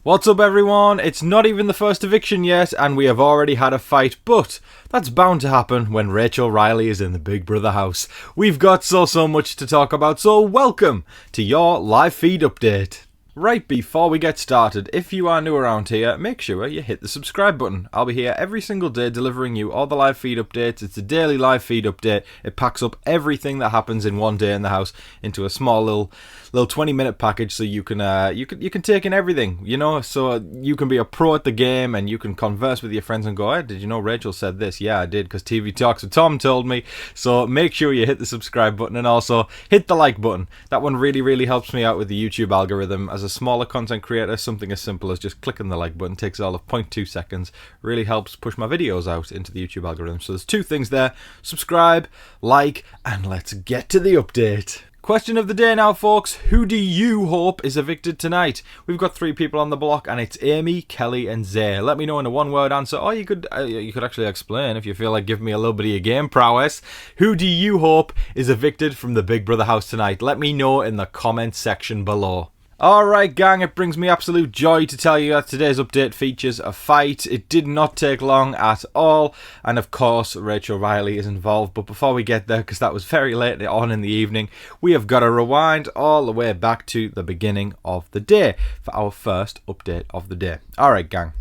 What's up everyone? It's not even the first eviction yet and we have already had a fight, but that's bound to happen when Rachel Riley is in the Big Brother house. We've got so much to talk about, so welcome to your live feed update. Right before we get started, if you are new around here, make sure you hit the subscribe button. I'll be here every single day delivering you all the live feed updates. It's a daily live feed update. It packs up everything that happens in one day in the house into a small little 20-minute package, so you can take in everything, you know, so you can be a pro at the game and you can converse with your friends and go, hey, did you know Rachel said this? Yeah, I did, because TV Talks with Tom told me. So make sure you hit the subscribe button and also hit the like button. That one really helps me out with the YouTube algorithm. As a smaller content creator, something as simple as just clicking the like button takes all of 0.2 seconds, really helps push my videos out into the YouTube algorithm. So there's two things there: subscribe, like, and let's get to the update. Question of the day now, folks. Who do you hope is evicted tonight? We've got 3 people on the block, and it's Amy, Kelly, and Zay. Let me know in a one-word answer, or you could actually explain if you feel like giving me a little bit of your game prowess. Who do you hope is evicted from the Big Brother house tonight? Let me know in the comment section below. Alright gang, it brings me absolute joy to tell you that today's update features a fight. It did not take long at all, and of course Rachel Riley is involved. But before we get there, because that was very late on in the evening, we have got to rewind all the way back to the beginning of the day for our first update of the day. Alright gang,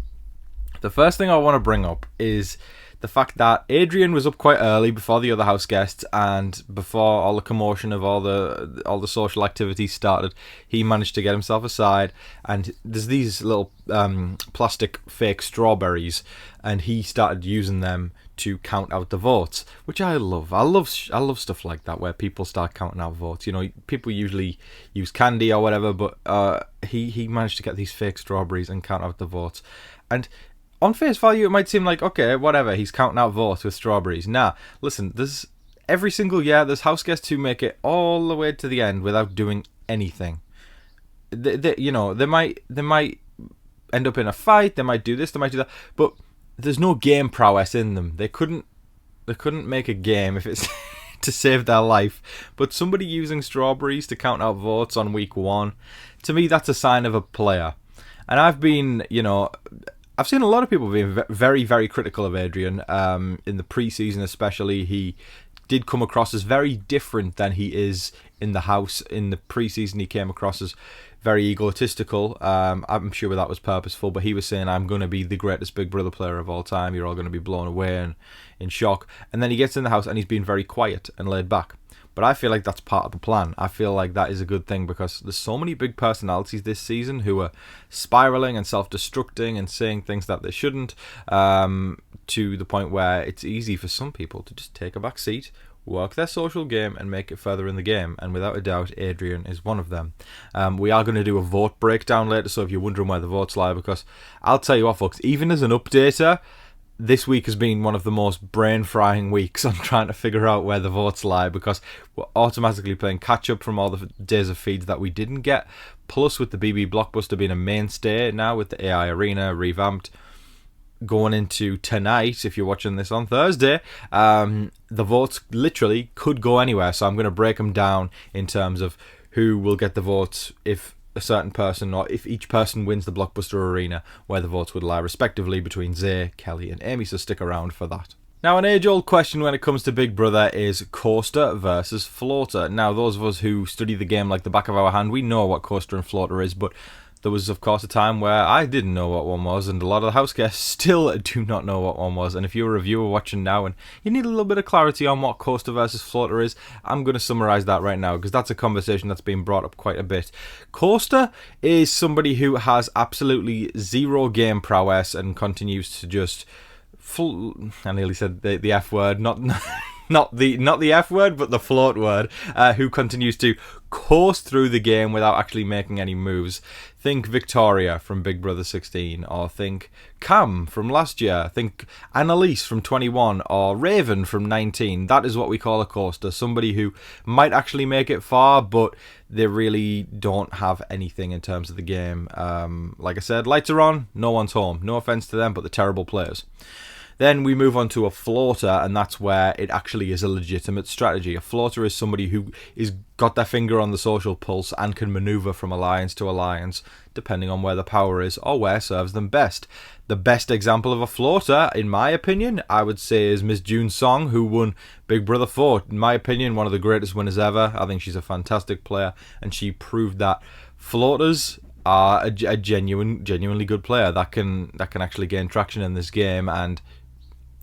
the first thing I want to bring up is the fact that Adrian was up quite early before the other house guests, and before all the commotion of all the social activities started, he managed to get himself aside, and there's these little plastic fake strawberries, and he started using them to count out the votes, which I love. I love stuff like that where people start counting out votes. You know, people usually use candy or whatever, but he managed to get these fake strawberries and count out the votes. And on face value, it might seem like, okay, whatever, he's counting out votes with strawberries. Nah, listen, there's every single year, there's house guests who make it all the way to the end without doing anything. They might end up in a fight, they might do this, they might do that, but there's no game prowess in them. They couldn't make a game if it's to save their life. But somebody using strawberries to count out votes on week 1, to me, that's a sign of a player. And I've seen a lot of people being very critical of Adrian. In the pre-season especially, he did come across as very different than he is in the house. In the pre-season, he came across as very egotistical. I'm sure that was purposeful, but he was saying, I'm going to be the greatest Big Brother player of all time. You're all going to be blown away and in shock. And then he gets in the house and he's been very quiet and laid back. But I feel like that's part of the plan. I feel like that is a good thing, because there's so many big personalities this season who are spiraling and self-destructing and saying things that they shouldn't, to the point where it's easy for some people to just take a back seat, work their social game and make it further in the game. And without a doubt, Adrian is one of them. We are going to do a vote breakdown later, so if you're wondering where the votes lie, because I'll tell you what, folks, even as an updater, this week has been one of the most brain-frying weeks on trying to figure out where the votes lie, because we're automatically playing catch-up from all the days of feeds that we didn't get, plus with the BB Blockbuster being a mainstay now with the AI Arena revamped. Going into tonight, if you're watching this on Thursday, the votes literally could go anywhere, so I'm going to break them down in terms of who will get the votes if a certain person, or if each person wins the Blockbuster Arena, where the votes would lie respectively between Zay, Kelly and Amy, so stick around for that. Now, an age-old question when it comes to Big Brother is coaster versus floater. Now, those of us who study the game like the back of our hand, we know what coaster and floater is, but there was, of course, a time where I didn't know what one was, and a lot of the house guests still do not know what one was. And if you're a viewer watching now and you need a little bit of clarity on what coaster versus floater is, I'm going to summarize that right now, because that's a conversation that's been brought up quite a bit. Coaster is somebody who has absolutely zero game prowess and continues to just I nearly said the F word, not the F word, but the float word, who continues to course through the game without actually making any moves. Think Victoria from Big Brother 16, or think Cam from last year, think Annalise from 21, or Raven from 19. That is what we call a coaster, somebody who might actually make it far, but they really don't have anything in terms of the game. Like I said, lights are on, no one's home. No offense to them, but they're terrible players. Then we move on to a floater, and that's where it actually is a legitimate strategy. A floater is somebody who is got their finger on the social pulse and can maneuver from alliance to alliance, depending on where the power is or where serves them best. The best example of a floater, in my opinion, I would say is Miss June Song, who won Big Brother 4. In my opinion, one of the greatest winners ever. I think she's a fantastic player, and she proved that floaters are a genuinely good player that can actually gain traction in this game and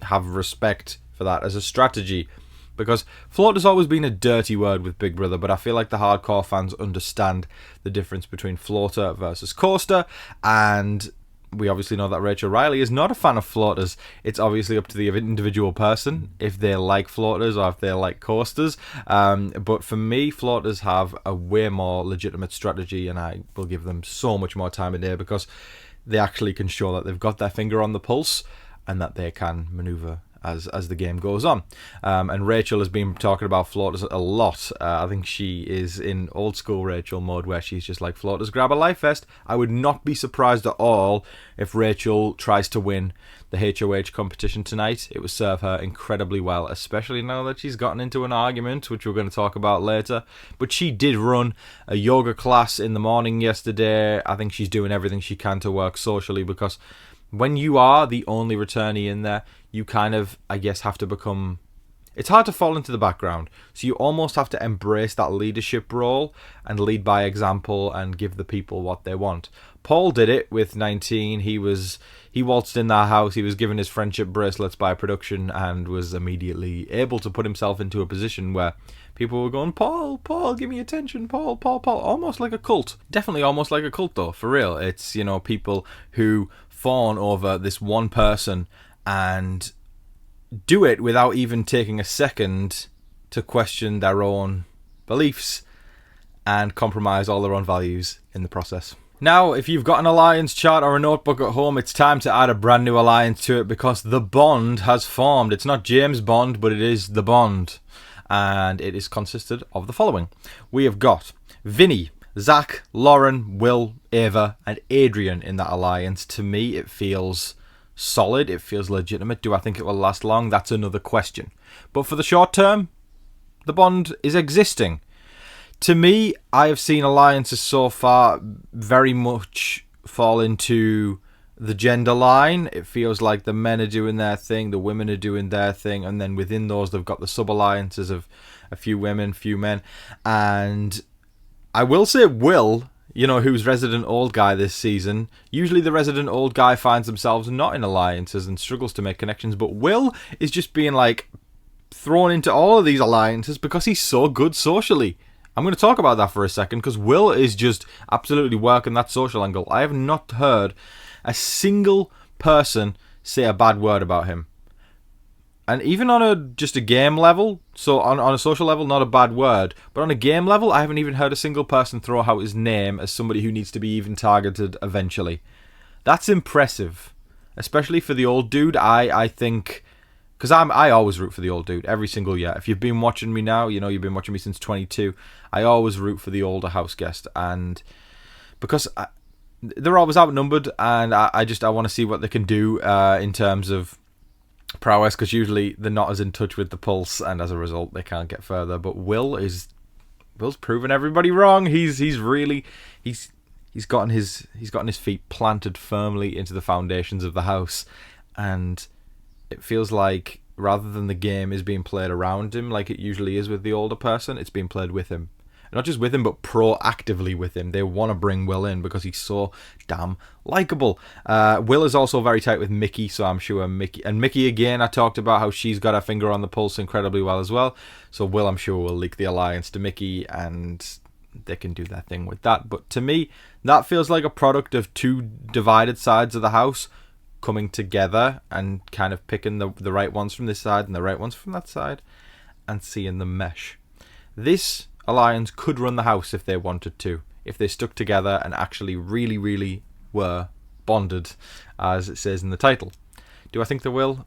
have respect for that as a strategy. Because floater's always been a dirty word with Big Brother, but I feel like the hardcore fans understand the difference between floater versus coaster, and we obviously know that Rachel Riley is not a fan of floaters. It's obviously up to the individual person if they like floaters or if they like coasters. But for me, floaters have a way more legitimate strategy, and I will give them so much more time of day because they actually can show that they've got their finger on the pulse and that they can maneuver as the game goes on. And Rachel has been talking about floaters a lot. I think she is in old school Rachel mode where she's just like, floaters grab a life vest. I would not be surprised at all if Rachel tries to win the HOH competition tonight. It would serve her incredibly well, especially now that she's gotten into an argument, which we're going to talk about later. But she did run a yoga class in the morning yesterday. I think she's doing everything she can to work socially, because when you are the only returnee in there, you kind of, I guess, have to become... It's hard to fall into the background, so you almost have to embrace that leadership role and lead by example and give the people what they want. Paul did it with 19. He waltzed in that house, he was given his friendship bracelets by production and was immediately able to put himself into a position where people were going, Paul, give me attention, Paul. Almost like a cult. Definitely almost like a cult, though, for real. It's, people who fawn over this one person and do it without even taking a second to question their own beliefs and compromise all their own values in the process. Now, if you've got an alliance chart or a notebook at home, it's time to add a brand new alliance to it, because the Bond has formed. It's not James Bond, but it is the Bond. And it is consisted of the following. We have got Vinny, Zach, Lauren, Will, Ava, and Adrian in that alliance. To me, it feels solid. It feels legitimate. Do I think it will last long? That's another question. But for the short term, the Bond is existing. To me, I have seen alliances so far very much fall into the gender line. It feels like the men are doing their thing, the women are doing their thing, and then within those they've got the sub-alliances of a few women, few men. And I will say Will, who's resident old guy this season, usually the resident old guy finds themselves not in alliances and struggles to make connections, but Will is just being thrown into all of these alliances because he's so good socially. I'm going to talk about that for a second, because Will is just absolutely working that social angle. I have not heard a single person say a bad word about him. And even on just a game level, so on a social level, not a bad word, but on a game level, I haven't even heard a single person throw out his name as somebody who needs to be even targeted eventually. That's impressive, especially for the old dude. I think, because I always root for the old dude every single year. If you've been watching me now, you've been watching me since 22. I always root for the older house guest, and because they're always outnumbered, and I want to see what they can do in terms of prowess, because usually they're not as in touch with the pulse, and as a result they can't get further. But Will's proven everybody wrong. He's gotten his feet planted firmly into the foundations of the house, and it feels like rather than the game is being played around him like it usually is with the older person, it's being played with him. Not just with him, but proactively with him. They want to bring Will in because he's so damn likeable. Will is also very tight with Mickey, so I'm sure Mickey again, I talked about how she's got her finger on the pulse incredibly well as well. So Will, I'm sure, will leak the alliance to Mickey, and they can do their thing with that. But to me, that feels like a product of two divided sides of the house coming together and kind of picking the right ones from this side and the right ones from that side and seeing them mesh. This alliance could run the house if they wanted to, if they stuck together and actually really, really were bonded, as it says in the title. Do I think they will?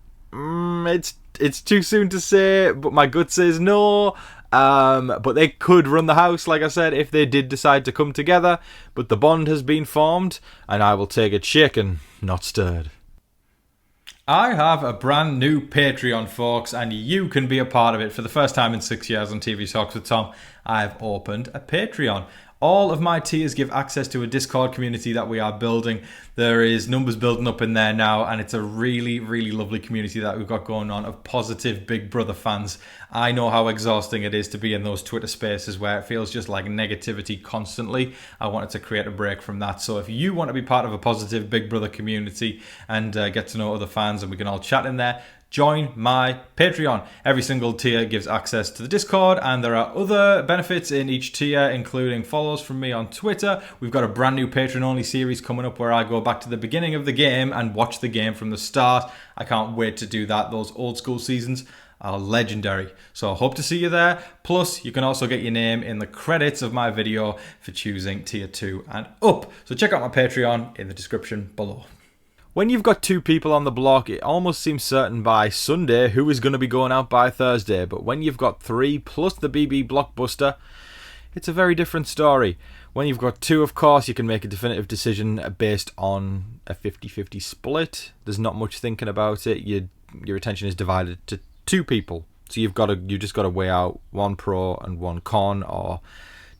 It's too soon to say, but my gut says no. But they could run the house, like I said, if they did decide to come together. But the bond has been formed, and I will take it shaken, not stirred. I have a brand new Patreon, folks, and you can be a part of it. For the first time in 6 years on TV Talks with Tom, I've opened a Patreon. All of my tiers give access to a Discord community that we are building. There is numbers building up in there now, and it's a really, really lovely community that we've got going on of positive Big Brother fans. I know how exhausting it is to be in those Twitter spaces where it feels just like negativity constantly. I wanted to create a break from that. So if you want to be part of a positive Big Brother community and get to know other fans and we can all chat in there, join my Patreon. Every single tier gives access to the Discord, and there are other benefits in each tier, including follows from me on Twitter. We've got a brand new Patreon-only series coming up where I go back to the beginning of the game and watch the game from the start. I can't wait to do that. Those old school seasons are legendary. So I hope to see you there. Plus, you can also get your name in the credits of my video for choosing tier 2 and up. So check out my Patreon in the description below. When you've got 2 people on the block, it almost seems certain by Sunday who is going to be going out by Thursday. But when you've got 3 plus the BB Blockbuster, it's a very different story. When you've got 2, of course, you can make a definitive decision based on a 50-50 split. There's not much thinking about it. Your attention is divided to 2 people. So you just got to weigh out 1 pro and 1 con, or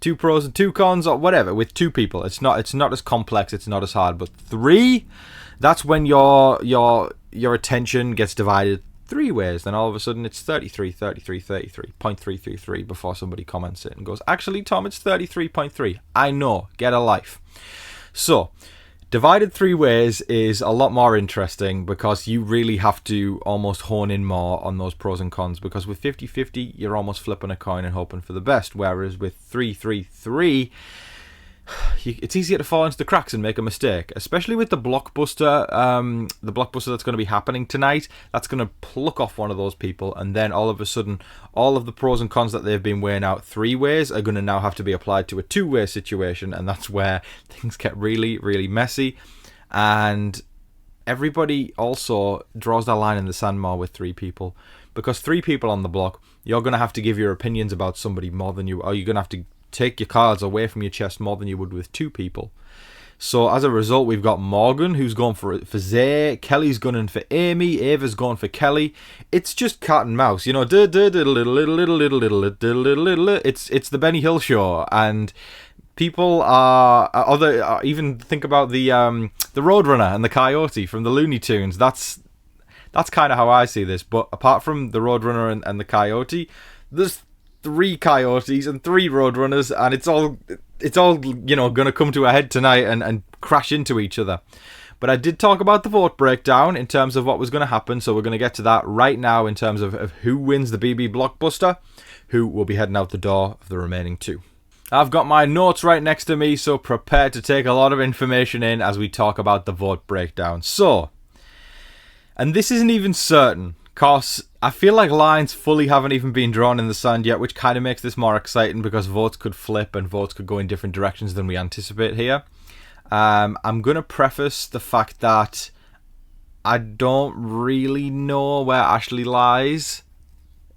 2 pros and 2 cons, or whatever. With 2 people, it's not as complex, it's not as hard. But 3, that's when your attention gets divided 3 ways. Then all of a sudden it's 33, 33, 33, 0.333 before somebody comments it and goes, actually, Tom, it's 33.3. I know, get a life. So, divided 3 ways is a lot more interesting because you really have to almost hone in more on those pros and cons, because with 50-50, you're almost flipping a coin and hoping for the best, whereas with 3-3-3, it's easier to fall into the cracks and make a mistake, especially with the blockbuster that's going to be happening tonight. That's going to pluck off one of those people, and then all of a sudden all of the pros and cons that they've been weighing out 3 ways are going to now have to be applied to a 2-way situation, and that's where things get really, really messy. And everybody also draws that line in the sand more with 3 people, because 3 people on the block, you're going to have to give your opinions about somebody more than you, or you're going to have to take your cards away from your chest more than you would with 2 people. So as a result, we've got Morgan, who's going for Zay, Kelly's gunning for Amy, Ava's going for Kelly. It's just cat and mouse, you know. It's the Benny Hill show, and people are even think about the Roadrunner and the Coyote from the Looney Tunes. That's kind of how I see this. But apart from the Roadrunner and the Coyote, there's 3 coyotes and 3 roadrunners, and it's all going to come to a head tonight and crash into each other. But I did talk about the vote breakdown in terms of what was going to happen, so we're going to get to that right now in terms of who wins the BB Blockbuster, who will be heading out the door of the remaining 2. I've got my notes right next to me, so prepare to take a lot of information in as we talk about the vote breakdown. So, and this isn't even certain, because I feel like lines fully haven't even been drawn in the sand yet, which kind of makes this more exciting because votes could flip and votes could go in different directions than we anticipate here. I'm going to preface the fact that I don't really know where Ashley lies,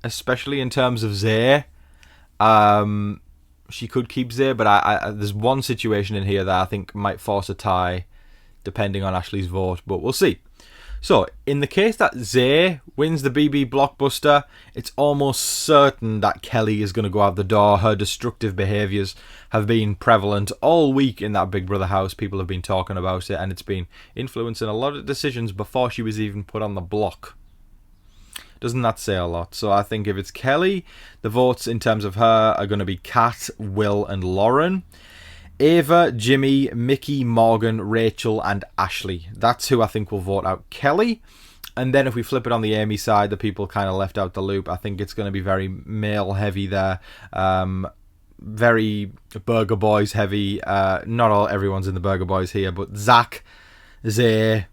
especially in terms of Zay. She could keep Zay, but there's one situation in here that I think might force a tie depending on Ashley's vote, but we'll see. So, in the case that Zay wins the BB Blockbuster, it's almost certain that Kelly is going to go out the door. Her destructive behaviours have been prevalent all week in that Big Brother house. People have been talking about it, and it's been influencing a lot of decisions before she was even put on the block. Doesn't that say a lot? So I think if it's Kelly, the votes in terms of her are going to be Kat, Will and Lauren. Ava, Jimmy, Mickey, Morgan, Rachel and Ashley. That's who I think will vote out Kelly. And then if we flip it on the Amy side, the people kind of left out the loop, I think it's going to be very male heavy there. Very Burger Boys heavy. Not everyone's in the Burger Boys here, but Zach, Zay,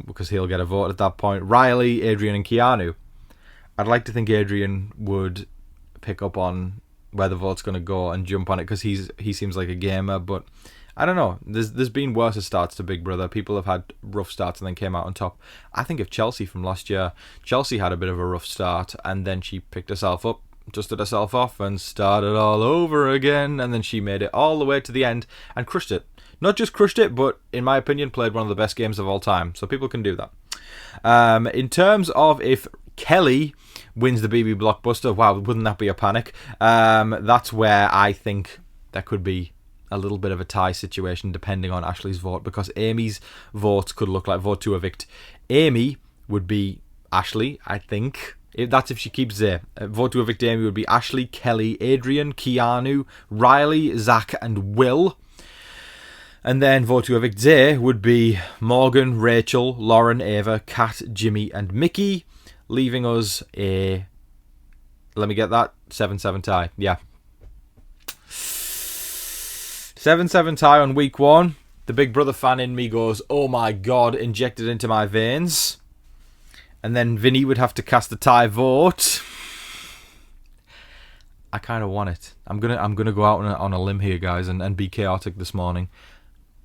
because he'll get a vote at that point. Riley, Adrian and Keanu. I'd like to think Adrian would pick up on where the vote's going to go and jump on it, because he seems like a gamer, but I don't know. There's been worse starts to Big Brother. People have had rough starts and then came out on top. I think of Chelsea from last year. Chelsea had a bit of a rough start, and then she picked herself up, dusted herself off, and started all over again, and then she made it all the way to the end and crushed it. Not just crushed it, but in my opinion, played one of the best games of all time. So people can do that. In terms of if Kelly wins the BB Blockbuster, wow, wouldn't that be a panic? That's where I think there could be a little bit of a tie situation depending on Ashley's vote, because Amy's votes could look like vote to evict. Amy would be Ashley, I think. That's if she keeps there. Vote to evict Amy would be Ashley, Kelly, Adrian, Keanu, Riley, Zach, and Will. And then vote to evict Zay would be Morgan, Rachel, Lauren, Ava, Kat, Jimmy, and Mickey, leaving us a... Let me get that. 7-7 tie. Yeah. 7-7 tie on week 1. The Big Brother fan in me goes, oh my god, injected into my veins. And then Vinny would have to cast a tie vote. I kind of want it. I'm gonna go out on a limb here, guys, and be chaotic this morning.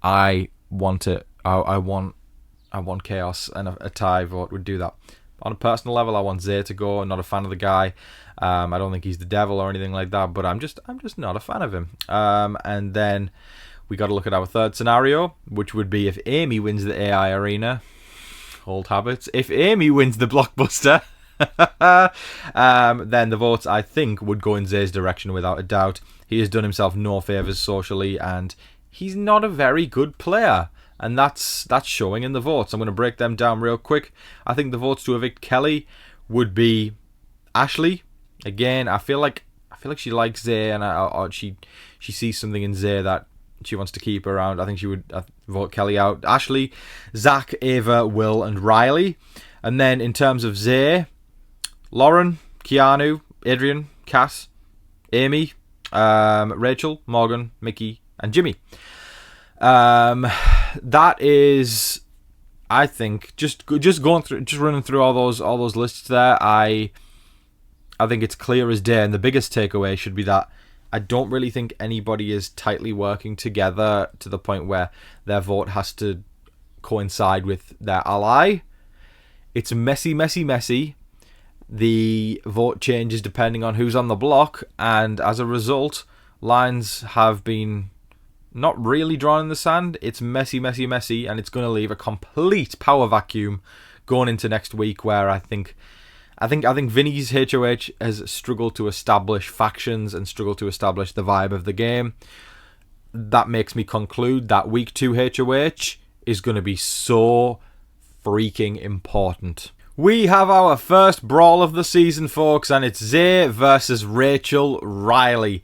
I want it. I want chaos, and a tie vote would do that. On a personal level, I want Zay to go. I'm not a fan of the guy. I don't think he's the devil or anything like that, but I'm just not a fan of him. And then we got to look at our third scenario, which would be if Amy wins the AI arena. Old habits. If Amy wins the Blockbuster, then the votes, I think, would go in Zay's direction without a doubt. He has done himself no favours socially, and he's not a very good player. And that's showing in the votes. I'm going to break them down real quick. I think the votes to evict Kelly would be Ashley. Again, I feel like she likes Zay, and she sees something in Zay that she wants to keep around. I think she would vote Kelly out. Ashley, Zach, Ava, Will, and Riley. And then in terms of Zay, Lauren, Keanu, Adrian, Cass, Amy, Rachel, Morgan, Mickey, and Jimmy. That is, I think, just running through all those lists there. I think it's clear as day, and the biggest takeaway should be that I don't really think anybody is tightly working together to the point where their vote has to coincide with their ally. It's messy. The vote changes depending on who's on the block, and as a result, lines have been not really drawn in the sand. It's messy, and it's going to leave a complete power vacuum going into next week, where I think Vinny's HOH has struggled to establish factions and struggled to establish the vibe of the game. That makes me conclude that week 2 HOH is going to be so freaking important. We have our first brawl of the season, folks, and it's Zay versus Rachel Riley.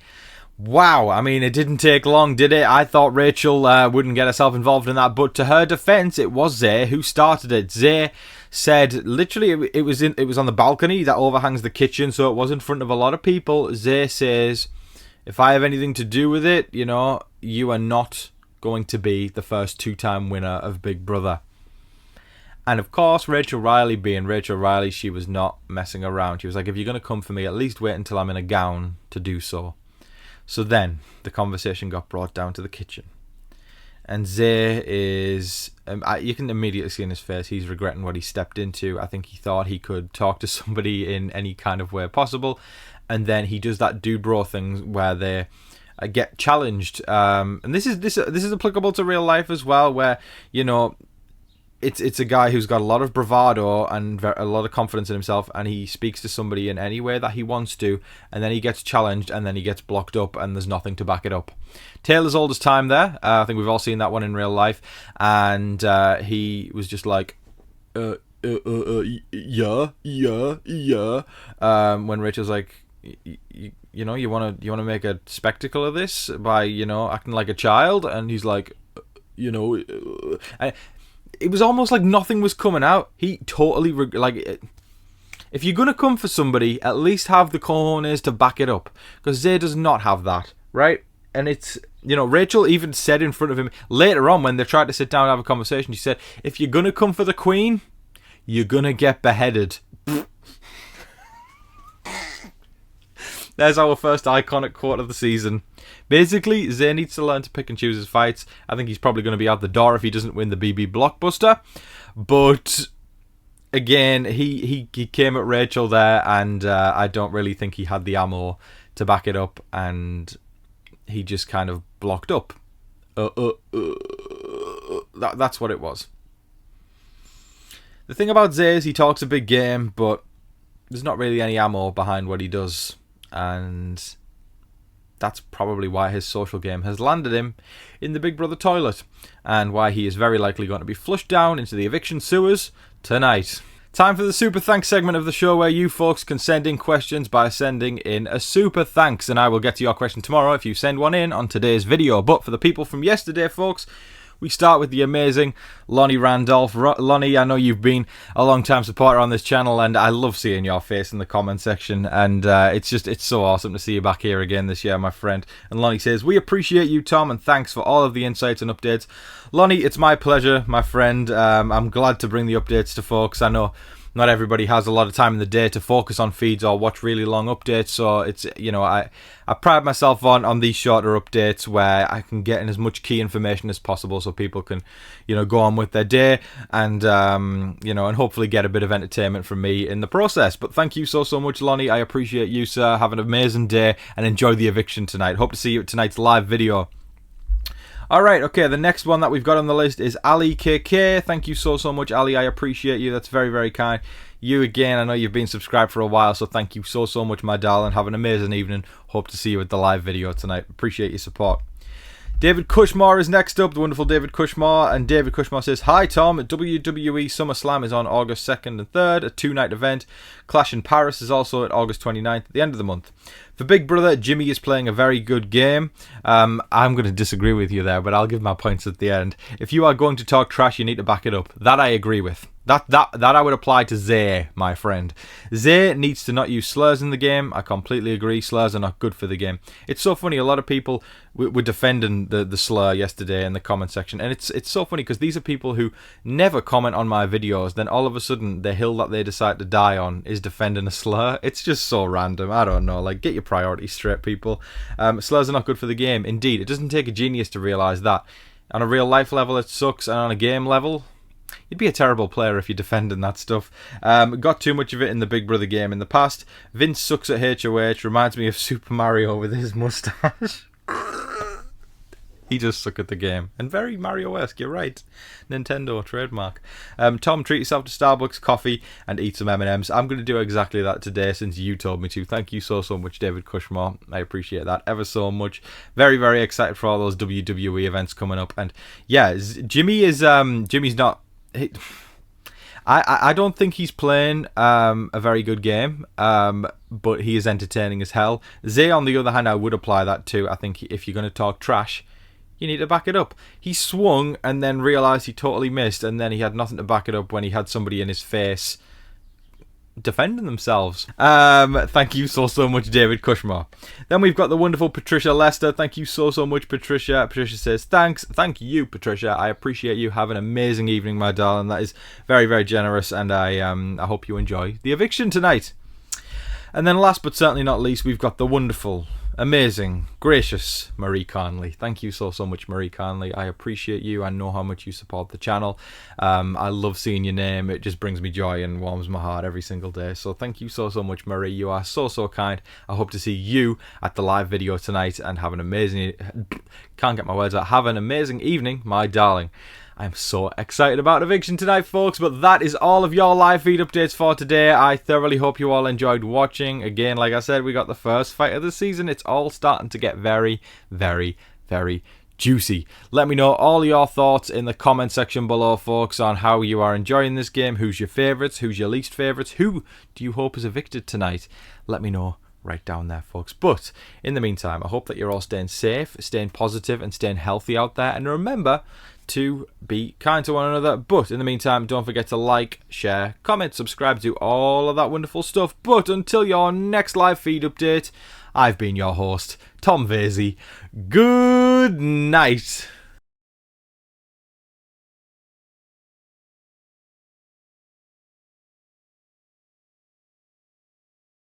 Wow, I mean, it didn't take long, did it? I thought Rachel wouldn't get herself involved in that, but to her defense, it was Zay who started it. Zay said, literally, it was on the balcony that overhangs the kitchen, so it was in front of a lot of people. Zay says, if I have anything to do with it, you are not going to be the first 2-time winner of Big Brother. And of course, Rachel Riley being Rachel Riley, she was not messing around. She was like, if you're going to come for me, at least wait until I'm in a gown to do so. So then the conversation got brought down to the kitchen. And Zay is... you can immediately see in his face he's regretting what he stepped into. I think he thought he could talk to somebody in any kind of way possible. And then he does that dude bro thing where they get challenged. And this is applicable to real life as well, where, it's a guy who's got a lot of bravado and a lot of confidence in himself, and he speaks to somebody in any way that he wants to, and then he gets challenged, and then he gets blocked up, and there's nothing to back it up. Taylor's old as time there. I think we've all seen that one in real life, and he was just like, yeah. When Rachel's like, you want to make a spectacle of this by acting like a child, and he's like, it was almost like nothing was coming out. He totally, if you're going to come for somebody, at least have the cojones to back it up. Because Zay does not have that, right? And it's, Rachel even said in front of him, later on when they tried to sit down and have a conversation, she said, if you're going to come for the queen, you're going to get beheaded. There's our first iconic quote of the season. Basically, Zay needs to learn to pick and choose his fights. I think he's probably going to be out the door if he doesn't win the BB Blockbuster. But again, he came at Rachel there, and I don't really think he had the ammo to back it up, and he just kind of blocked up. That's what it was. The thing about Zay is he talks a big game, but there's not really any ammo behind what he does, and that's probably why his social game has landed him in the Big Brother toilet, and why he is very likely going to be flushed down into the eviction sewers tonight. Time for the super thanks segment of the show, where you folks can send in questions by sending in a super thanks, and I will get to your question tomorrow if you send one in on today's video. But for the people from yesterday, folks, we start with the amazing Lonnie Randolph. Lonnie, I know you've been a long-time supporter on this channel, and I love seeing your face in the comment section, and it's so awesome to see you back here again this year, my friend. And Lonnie says, "We appreciate you, Tom, and thanks for all of the insights and updates." Lonnie, it's my pleasure, my friend. I'm glad to bring the updates to folks. I know not everybody has a lot of time in the day to focus on feeds or watch really long updates, so it's, you know, I pride myself on these shorter updates where I can get in as much key information as possible so people can, you know, go on with their day and you know, and hopefully get a bit of entertainment from me in the process. But thank you so much, Lonnie. I appreciate you, sir. Have an amazing day and enjoy the eviction tonight. Hope to see you at tonight's live video. Alright, okay, the next one that we've got on the list is Ali KK. Thank you so much, Ali. I appreciate you. That's very, very kind. You again, I know you've been subscribed for a while, so thank you so much, my darling. Have an amazing evening. Hope to see you at the live video tonight. Appreciate your support. David Cushmore is next up, the wonderful David Cushmore, and David Cushmore says, "Hi Tom, WWE SummerSlam is on August 2nd and 3rd, a 2-night event. Clash in Paris is also at August 29th, at the end of the month. For Big Brother, Jimmy is playing a very good game." I'm going to disagree with you there, but I'll give my points at the end. If you are going to talk trash, you need to back it up. That I agree with. That I would apply to Zay, my friend. Zay needs to not use slurs in the game. I completely agree. Slurs are not good for the game. It's so funny. A lot of people were defending the slur yesterday in the comment section, and it's so funny because these are people who never comment on my videos. Then all of a sudden, the hill that they decide to die on is defending a slur. It's just so random. I don't know. Like, get your priorities straight, people. Slurs are not good for the game. Indeed, it doesn't take a genius to realise that. On a real life level, it sucks, and on a game level, you'd be a terrible player if you're defending that stuff. Got too much of it in the Big Brother game in the past. Vince sucks at HOH. Reminds me of Super Mario with his moustache. He just suck at the game. And very Mario-esque, you're right. Nintendo trademark. Tom, treat yourself to Starbucks, coffee, and eat some M&Ms. I'm going to do exactly that today since you told me to. Thank you so much, David Cushmore. I appreciate that ever so much. Very, very excited for all those WWE events coming up. And yeah, Jimmy is... Jimmy's not... I don't think he's playing a very good game, but he is entertaining as hell. Zay, on the other hand, I would apply that to. I think if you're going to talk trash, you need to back it up. He swung and then realised he totally missed, and then he had nothing to back it up when he had somebody in his face defending themselves. Thank you so much, David Cushmore. Then we've got the wonderful Patricia Lester. Thank you so much, Patricia. Patricia says, "Thanks." Thank you, Patricia. I appreciate you. Have an amazing evening, my darling. That is very, very generous, and I hope you enjoy the eviction tonight. And then last but certainly not least, we've got the wonderful, amazing, gracious Marie Conley. Thank you so much, Marie Conley. I appreciate you. I know how much you support the channel. I love seeing your name. It just brings me joy and warms my heart every single day. So thank you so much, Marie. You are so kind. I hope to see you at the live video tonight and have an amazing... Can't get my words out. Have an amazing evening, my darling. I'm so excited about Eviction tonight, folks, but that is all of your live feed updates for today. I thoroughly hope you all enjoyed watching. Again, like I said, we got the first fight of the season. It's all starting to get very, very, very juicy. Let me know all your thoughts in the comment section below, folks, on how you are enjoying this game. Who's your favourites? Who's your least favourites? Who do you hope is evicted tonight? Let me know right down there, folks. But in the meantime, I hope that you're all staying safe, staying positive, and staying healthy out there. And remember to be kind to one another. But in the meantime, don't forget to like, share, comment, subscribe, do all of that wonderful stuff. But until your next live feed update, I've been your host, Tom Vasey. Good night.